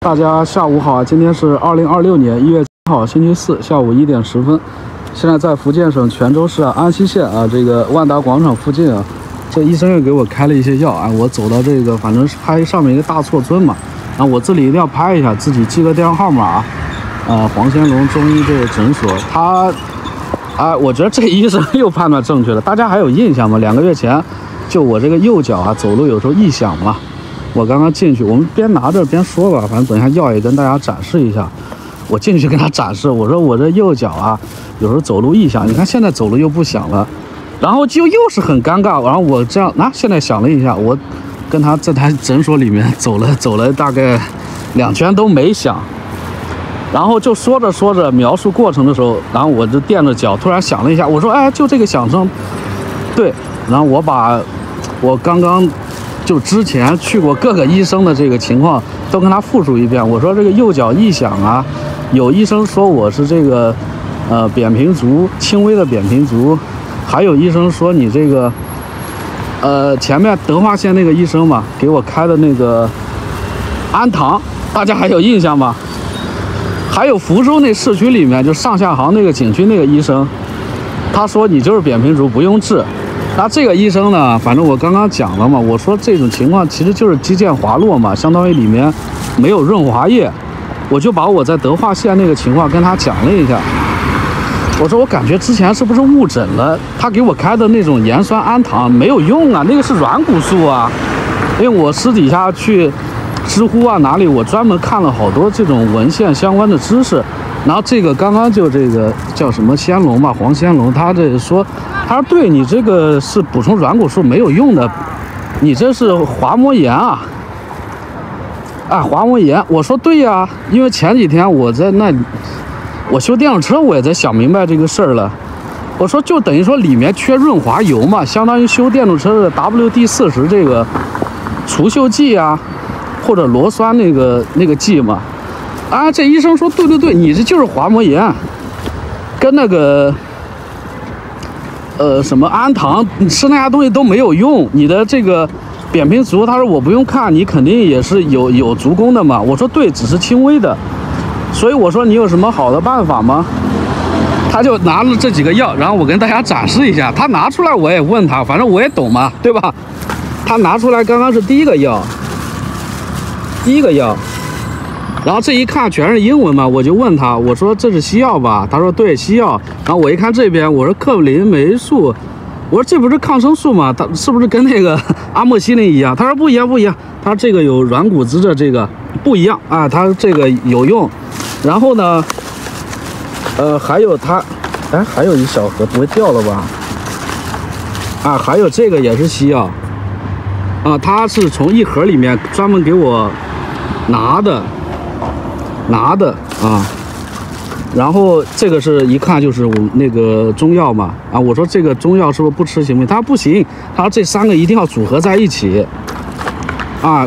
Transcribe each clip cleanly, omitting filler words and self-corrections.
大家下午好，今天是2026年1月7号，星期四下午1点10分。现在在福建省泉州市安溪县这个万达广场附近这医生又给我开了一些药我走到这个，反正是拍上面一个大错尊嘛，我这里一定要拍一下，自己记个电话号码黄先龙中医这个诊所，我觉得这医生又判断正确了。大家还有印象吗？2个月前，就我这个右脚走路有时候异响嘛。我刚刚进去，我们边拿着边说吧，反正等一下药也跟大家展示一下。我进去跟他展示，我说我这右脚有时候走路异响，你看现在走路又不响了，然后又是很尴尬。然后我这样现在想了一下，我跟他在他诊所里面走了大概2圈都没响。然后就说着描述过程的时候，然后我就垫着脚，突然想了一下，我说就这个响声，对。然后我把我刚刚就之前去过各个医生的这个情况都跟他复述一遍。我说这个右脚异响有医生说我是这个扁平足，轻微的扁平足，还有医生说你这个前面德化县那个医生嘛，给我开的那个安糖，大家还有印象吗？还有福州那市区里面就上下杭那个景区那个医生，他说你就是扁平足不用治。那这个医生呢，反正我刚刚讲了嘛，我说这种情况其实就是肌腱滑落嘛，相当于里面没有润滑液。我就把我在德化县那个情况跟他讲了一下，我说我感觉之前是不是误诊了？他给我开的那种盐酸氨糖没有用那个是软骨素因为我私底下去知乎哪里我专门看了好多这种文献相关的知识，然后这个刚刚就这个叫什么先龙吧，黄先龙，他这说，他说对你这个是补充软骨素没有用的，你这是滑膜炎滑膜炎。我说对因为前几天我在那我修电动车，我也在想明白这个事儿了。我说就等于说里面缺润滑油嘛，相当于修电动车的 WD-40这个除锈剂或者螺栓那个剂嘛。这医生说对，你这就是滑膜炎，跟那个什么氨糖，你吃那些东西都没有用。你的这个扁平足，他说我不用看，你肯定也是有足弓的嘛。我说对，只是轻微的。所以我说你有什么好的办法吗？他就拿了这几个药，然后我跟大家展示一下。他拿出来我也问他，反正我也懂嘛，对吧？他拿出来刚刚是第一个药，然后这一看全是英文嘛，我就问他，我说这是西药吧？他说对，西药。然后我一看这边，我说克普林霉素，我说这不是抗生素吗？他是不是跟那个阿莫西林一样？他说不一样，他说这个有软骨质的这个不一样他说这个有用。然后呢，还有他，还有一小盒不会掉了吧？还有这个也是西药他是从一盒里面专门给我拿的然后这个是一看就是我那个中药嘛我说这个中药是不是不吃行不行？他说不行，他说这3个一定要组合在一起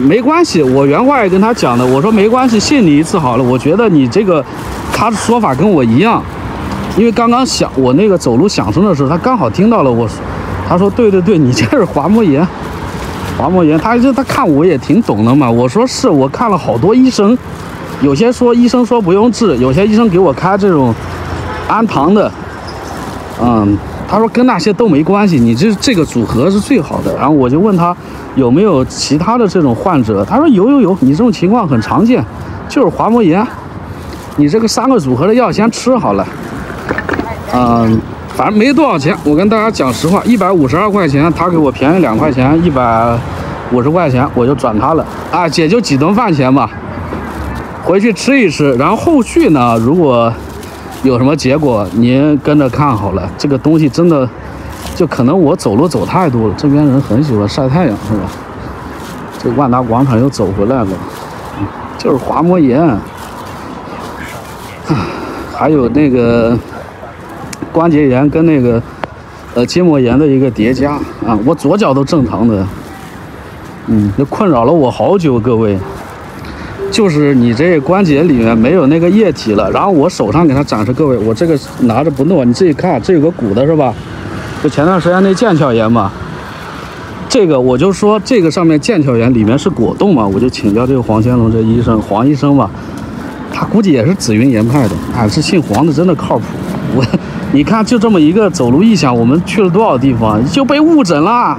没关系，我原话也跟他讲的，我说没关系，信你一次好了。我觉得你这个他的说法跟我一样，因为刚刚我那个走路响声的时候，他刚好听到了他说对，你这是滑膜炎，他看我也挺懂的嘛。我说是，我看了好多医生，有些医生说不用治，有些医生给我开这种氨糖的，他说跟那些都没关系，你这个组合是最好的。然后我就问他有没有其他的这种患者，他说有，你这种情况很常见，就是滑膜炎，你这个3个组合的药先吃好了。反正没多少钱，我跟大家讲实话，152块钱，他给我便宜2块钱，150块钱我就转他了姐就几顿饭钱吧，回去吃一吃。然后后续呢，如果有什么结果，您跟着看好了。这个东西真的，就可能我走路走太多了，这边人很喜欢晒太阳，是吧？这万达广场又走回来了，就是滑膜炎，还有那个关节炎跟那个筋膜炎的一个叠加我左脚都正常的，这困扰了我好久，各位。就是你这关节里面没有那个液体了，然后我手上给它展示各位，我这个拿着不动，你自己看，这有个鼓的是吧？就前段时间那腱鞘炎嘛，这个我就说这个上面腱鞘炎里面是果冻嘛，我就请教这个黄乾隆这医生黄医生吧，他估计也是紫云岩派的，哎，是姓黄的，真的靠谱。你看就这么一个走路异响，我们去了多少地方就被误诊了，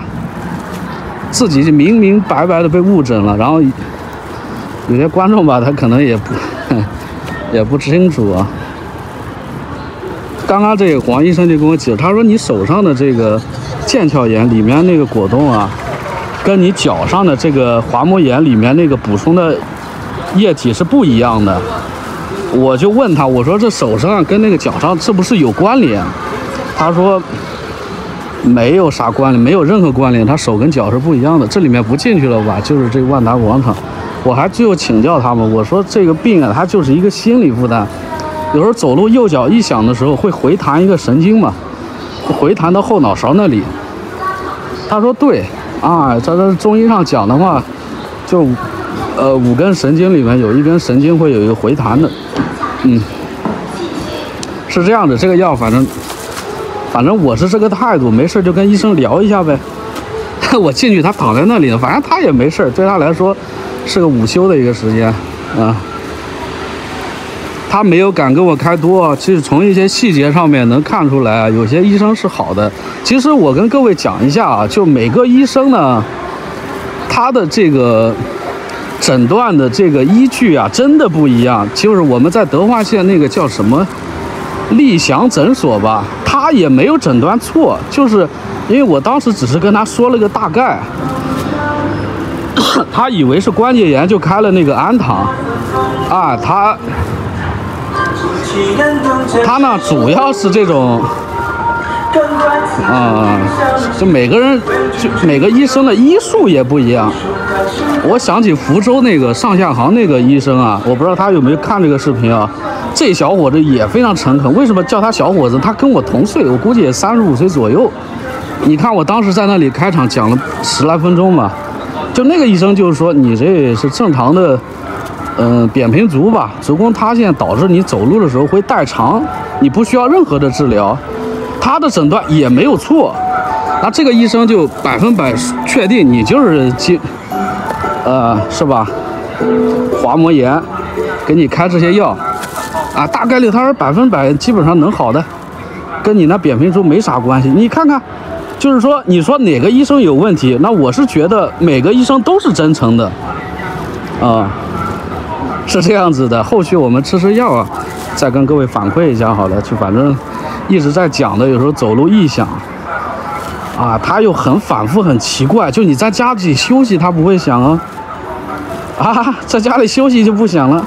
自己明明白白的被误诊了，然后有些观众吧，他可能也不清楚啊。刚刚这个黄医生就跟我解释，他说你手上的这个腱鞘炎里面那个果冻啊，跟你脚上的这个滑膜炎里面那个补充的液体是不一样的。我就问他，我说这手上跟那个脚上是不是有关联？他说没有啥关联，没有任何关联，他手跟脚是不一样的。这里面不进去了吧？就是这个万达广场，我还最后请教他们，我说这个病啊，它就是一个心理负担。有时候走路右脚一响的时候会回弹一个神经嘛，回弹到后脑勺那里。他说对啊，这中医上讲的话，就5根神经里面有1根神经会有一个回弹的，是这样的。这个药反正我是这个态度，没事就跟医生聊一下呗。我进去他躺在那里，反正他也没事，对他来说是个午休的一个时间啊。他没有敢给我开多，其实从一些细节上面能看出来，有些医生是好的。其实我跟各位讲一下啊，就每个医生呢，他的这个诊断的这个依据啊，真的不一样。就是我们在德化县那个叫什么立祥诊所吧，他也没有诊断错，就是因为我当时只是跟他说了个大概，他以为是关节炎就开了那个氨糖啊，他呢主要是这种就每个人就每个医生的医术也不一样。我想起福州那个上下行那个医生啊，我不知道他有没有看这个视频啊。这小伙子也非常诚恳，为什么叫他小伙子？他跟我同岁，我估计也35岁左右。你看我当时在那里开场讲了10来分钟嘛，就那个医生就是说你这是正常的扁平足吧，足弓塌陷导致你走路的时候会代偿，你不需要任何的治疗。他的诊断也没有错，那这个医生就100%确定你就是是吧？滑膜炎，给你开这些药啊，大概率他是100%基本上能好的，跟你那扁平足没啥关系。你看看，就是说你说哪个医生有问题？那我是觉得每个医生都是真诚的是这样子的。后续我们吃药啊，再跟各位反馈一下好了。就反正一直在讲的，有时候走路异响啊，他又很反复很奇怪，就你在家里休息他不会响在家里休息就不响了。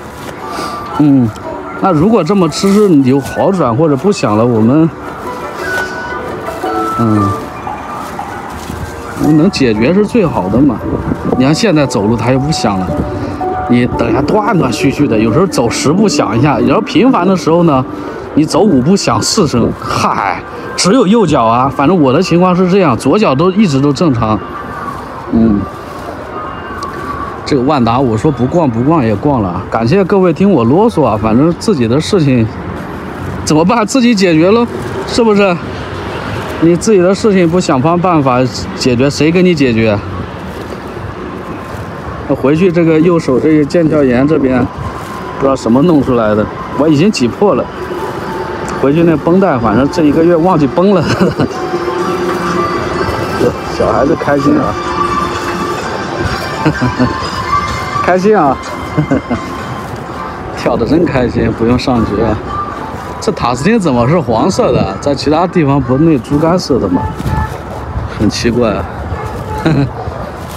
那如果这么吃有好转或者不响了，我们能解决是最好的嘛。你看现在走路它又不响了，你等下断断续续的，有时候走10步响一下，然后频繁的时候呢，你走5步响4声。嗨，只有右脚啊，反正我的情况是这样，左脚一直都正常。这个万达我说不逛也逛了，感谢各位听我啰嗦啊，反正自己的事情怎么办？自己解决咯，是不是？你自己的事情不想方办法解决，谁给你解决？回去这个右手这个腱鞘炎这边不知道什么弄出来的，我已经挤破了。回去那绷带，反正这1个月忘记绷了。小孩子开心啊，开心啊，跳得真开心，不用上学。这塔斯汀怎么是黄色的？在其他地方不是那猪肝色的吗？很奇怪啊。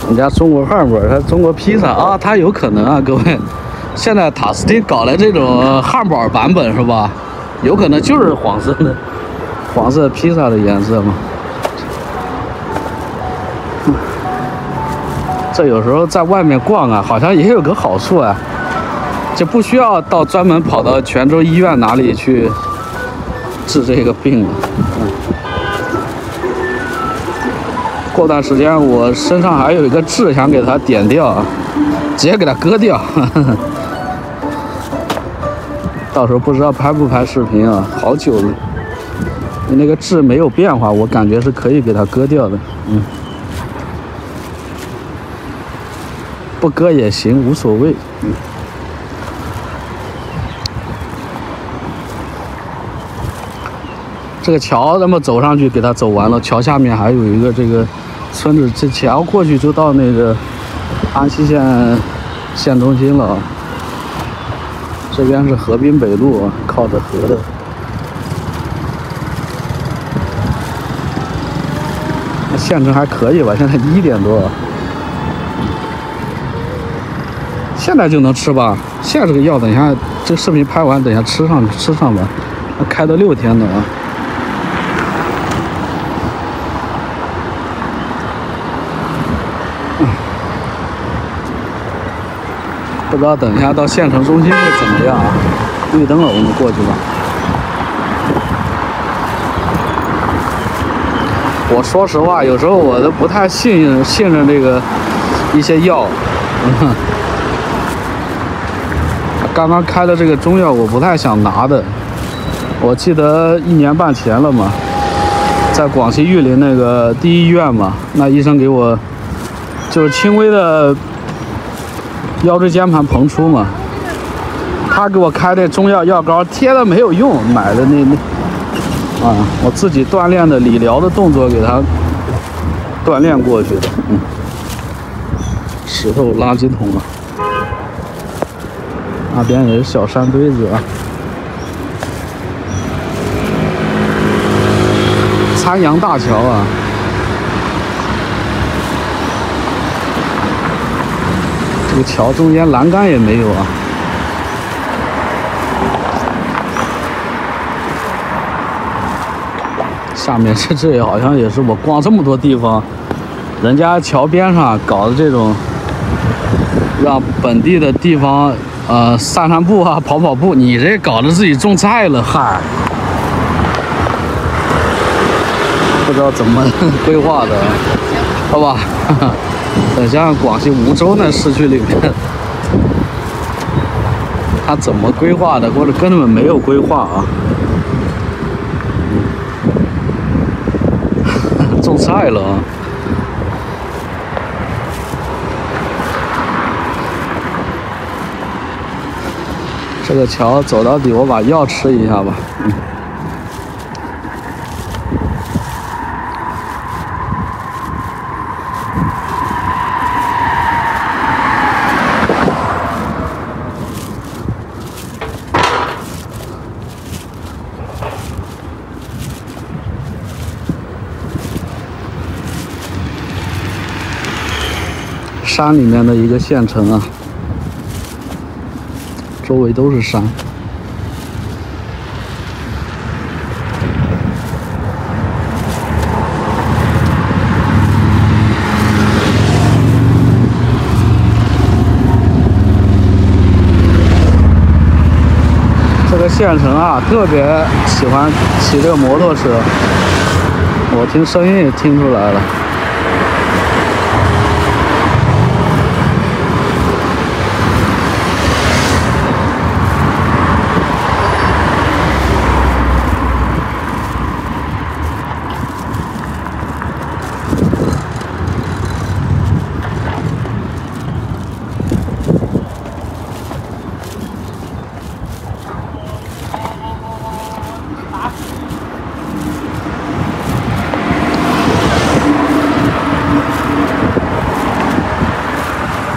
人家中国汉堡，它中国披萨啊，它有可能啊，各位。现在塔斯汀搞了这种汉堡版本是吧？有可能就是黄色披萨的颜色嘛。这有时候在外面逛啊，好像也有个好处啊，就不需要专门跑到泉州医院哪里去治这个病了。过段时间我身上还有一个痣，想给它点掉，直接给它割掉。到时候不知道拍不拍视频啊，好久了。那个痣没有变化，我感觉是可以给它割掉的。不割也行，无所谓。这个桥那么走上去，给它走完了，桥下面还有一个这个村子，这桥过去就到那个安溪县中心了。这边是河滨北路，靠着河的。县城还可以吧？现在1点多，现在就能吃吧？现在这个药，等一下这个视频拍完，等一下吃上吧。开了6天的啊。不知道等一下到县城中心会怎么样啊？绿灯了，我们过去吧。我说实话，有时候我都不太信任这个一些药。刚刚开的这个中药，我不太想拿的。我记得1年半前了嘛，在广西玉林那个第一医院嘛，那医生给我就是轻微的腰椎间盘膨出嘛，他给我开的中药药膏贴了没有用，买的我自己锻炼的理疗的动作给他锻炼过去的。石头垃圾桶啊，那边也是小山堆子啊。参阳大桥啊，这个桥中间栏杆也没有啊。下面这里好像也是我逛这么多地方，人家桥边上搞的这种，让本地的地方散步啊、跑步，你这搞得自己种菜了，嗨，不知道怎么规划的，好吧？很像广西梧州那市区里面，他怎么规划的，或者根本没有规划啊？种菜了啊！这个桥走到底，我把药吃一下吧。山里面的一个县城啊，周围都是山。这个县城啊，特别喜欢骑这个摩托车，我听声音也听出来了。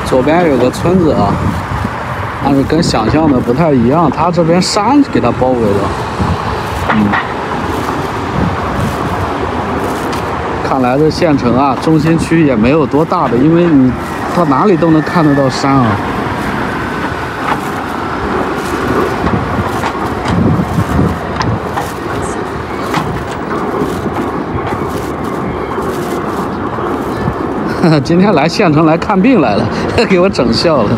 左边有个村子啊，但是跟想象的不太一样，它这边山给它包围了。看来这县城啊，中心区也没有多大的，因为你到哪里都能看得到山啊。今天来县城来看病来了，给我整笑了。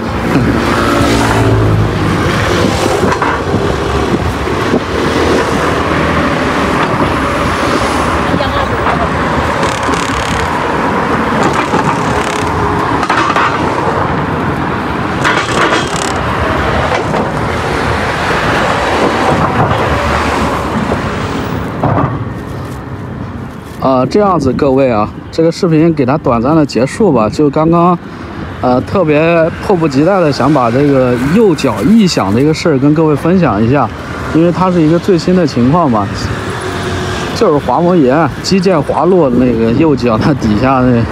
这样子各位啊，这个视频给它短暂的结束吧。就刚刚，特别迫不及待的想把这个右脚异响的一个事儿跟各位分享一下，因为它是一个最新的情况嘛，就是滑膜炎，肌腱滑落那个右脚它底下那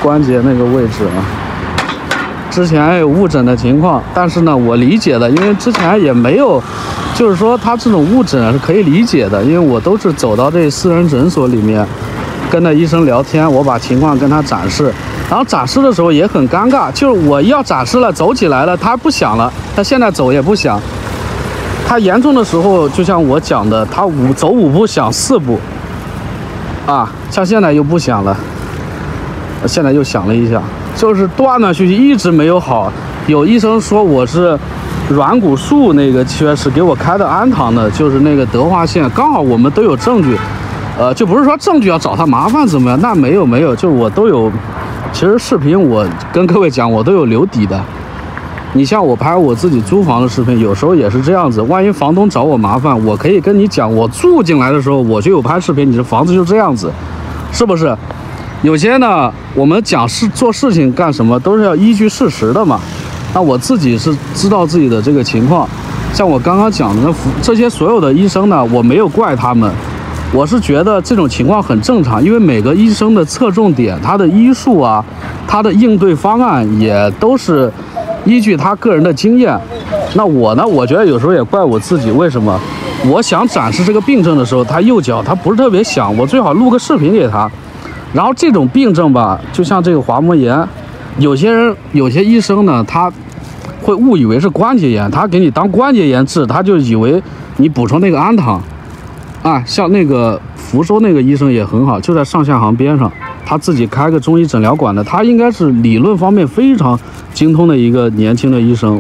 关节那个位置啊，之前有误诊的情况，但是呢，我理解的，因为之前也没有，就是说他这种误诊是可以理解的，因为我都是走到这私人诊所里面，跟那医生聊天，我把情况跟他展示，然后展示的时候也很尴尬，就是我要展示了，走起来了，他不响了，他现在走也不响，他严重的时候就像我讲的，他走5步响4步，啊，像现在又不响了。现在又响了一下，就是断断续续一直没有好。有医生说我是软骨素那个缺失，给我开的氨糖的，就是那个德化线，刚好我们都有证据，就不是说证据要找他麻烦怎么样，那没有，就是我都有。其实视频我跟各位讲，我都有留底的。你像我拍我自己租房的视频，有时候也是这样子，万一房东找我麻烦，我可以跟你讲，我住进来的时候我就有拍视频，你这房子就这样子，是不是？有些呢，我们做事情干什么都是要依据事实的嘛。那我自己是知道自己的这个情况，像我刚刚讲的这些所有的医生呢，我没有怪他们，我是觉得这种情况很正常，因为每个医生的侧重点、他的医术啊、他的应对方案也都是依据他个人的经验。那我呢，我觉得有时候也怪我自己，为什么？我想展示这个病症的时候，他右脚他不是特别响，我最好录个视频给他。然后这种病症吧，就像这个滑膜炎，有些医生呢，他会误以为是关节炎，他给你当关节炎治，他就以为你补充那个氨糖，啊，像那个福州那个医生也很好，就在上下杭边上，他自己开个中医诊疗馆的，他应该是理论方面非常精通的一个年轻的医生，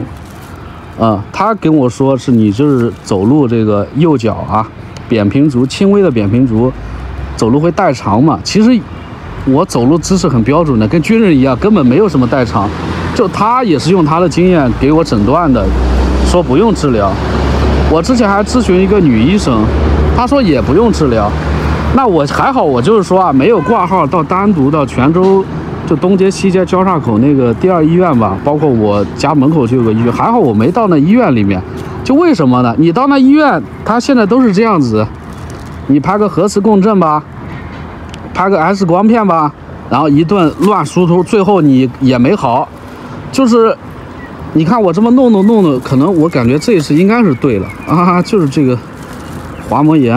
他跟我说是你就是走路这个右脚啊，扁平足，轻微的扁平足，走路会代偿嘛，其实。我走路姿势很标准的，跟军人一样，根本没有什么代偿。就他也是用他的经验给我诊断的，说不用治疗。我之前还咨询一个女医生，她说也不用治疗。那我还好，我就是说啊，没有挂号到单独到泉州，就东街西街交叉口那个第2医院吧，包括我家门口就有个医院，还好我没到那医院里面。就为什么呢？你到那医院，他现在都是这样子，你拍个核磁共振吧。拍个 X 光片吧，然后一顿乱输出，最后你也没好，就是你看我这么弄的，可能我感觉这一次应该是对了啊，就是这个滑膜炎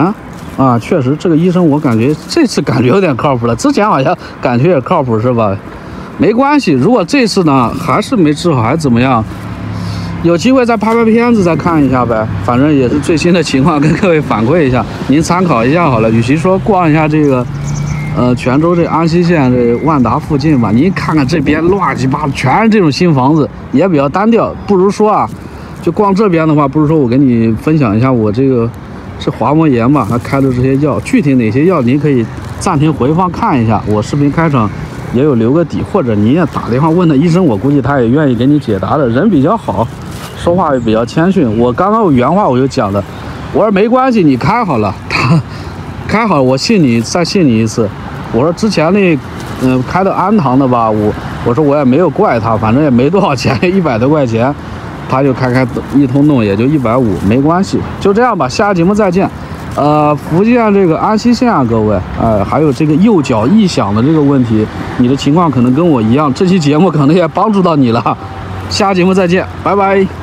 啊，确实这个医生我感觉这次感觉有点靠谱了，之前好像感觉也靠谱是吧？没关系，如果这次呢还是没治好还怎么样，有机会再拍片子再看一下呗，反正也是最新的情况跟各位反馈一下，您参考一下好了。与其说逛一下这个。泉州这安溪县这万达附近吧，您看看这边乱七八糟全是这种新房子，也比较单调。不如说啊，就逛这边的话，不如说我跟你分享一下我这个是滑膜炎吧，他开的这些药，具体哪些药您可以暂停回放看一下。我视频开场也有留个底，或者你也打电话问的医生，我估计他也愿意给你解答的，人比较好，说话也比较谦逊。我刚刚原话我就讲了，我说没关系，你开好了，他开好了，我信你，再信你一次。我说之前那，开的氨糖的吧，我说我也没有怪他，反正也没多少钱，100多块钱，他就开一通弄，也就150，没关系，就这样吧。下期节目再见。福建这个安溪县啊，各位，还有这个右脚异响的这个问题，你的情况可能跟我一样，这期节目可能也帮助到你了。下期节目再见，拜拜。